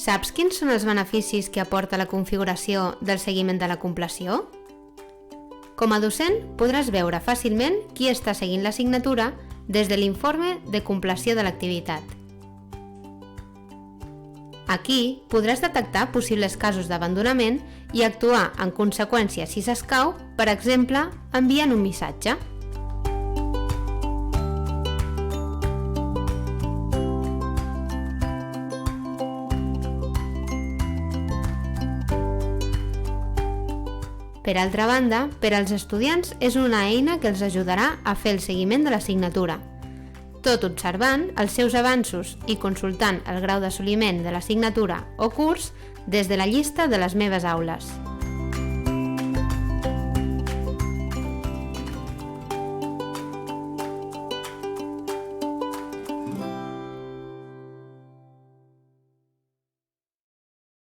Saps quins són els beneficis que aporta la configuració del seguiment de la compleció? Com a docent, podràs veure fàcilment qui està seguint l'assignatura des de l'informe de compleció de l'activitat. Aquí podràs detectar possibles casos d'abandonament i actuar en conseqüència si s'escau, per exemple, enviant un missatge. Per altra banda, per als estudiants és una eina que els ajudarà a fer el seguiment de l'assignatura, tot observant els seus avanços i consultant el grau d'assoliment de l'assignatura o curs des de la llista de les meves aules.